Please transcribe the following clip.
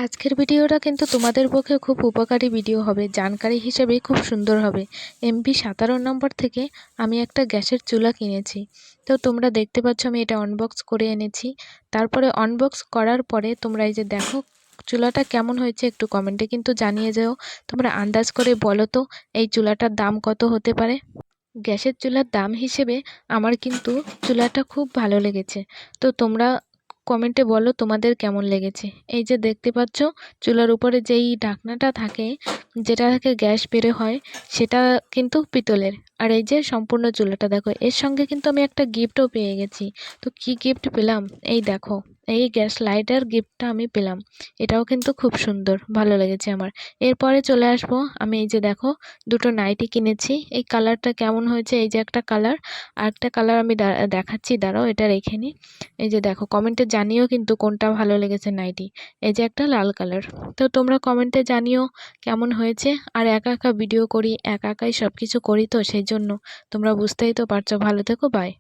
আজকের ভিডিওটা কিন্তু তোমাদের পক্ষে খুব উপকারী ভিডিও হবে, জানকারি হিসেবে খুব সুন্দর হবে। এমপি 17 নম্বর থেকে আমি একটা গ্যাসের চুলা কিনেছি। তো তোমরা দেখতে পাচ্ছ আমি এটা আনবক্স করে এনেছি। তারপরে আনবক্স করার পরে তোমরা এই যে দেখো চুলাটা কেমন হয়েছে একটু কমেন্টে কিন্তু জানিয়ে যাও। তোমরা আন্দাজ করে বলো তো এই চুলাটার দাম কত হতে পারে। গ্যাসের চুলার দাম হিসেবে আমার কিন্তু চুলাটা খুব ভালো লেগেছে। তো তোমরা কমেন্টে বলো তোমাদের কেমন লেগেছে। এই যে দেখতে পাচ্ছ চুলার উপরে যেই ঢাকনাটা থাকে, যেটা থেকে গ্যাস বের হয়, সেটা কিন্তু পিতলের। আর এই যে সম্পূর্ণ চুলাটা দেখো, এর সঙ্গে কিন্তু আমি একটা গিফটও পেয়ে গেছি। তো কি গিফট পেলাম এই দেখো, এই গ্যাস লাইটার গিফটটা আমি পেলাম। এটাও কিন্তু খুব সুন্দর, ভালো লেগেছে আমার। এরপরে চলে আসবো আমি, এই যে দেখো দুটো নাইটি কিনেছি। এই কালারটা কেমন হয়েছে, এই যে একটা কালার, আর একটা কালার আমি দেখাচ্ছি, দাঁড়াও এটা রেখে নিই। এই যে দেখো কমেন্টে জানিও কিন্তু কোনটা ভালো লেগেছে নাইটি। এই যে একটা লাল কালার। তো তোমরা কমেন্টে জানিও কেমন হয়েছে। আর একা একা ভিডিও করি, একা একাই সব কিছু করি, তো সেই জন্য তোমরা বুঝতেই তো পারছো। ভালো থেকো, বাই।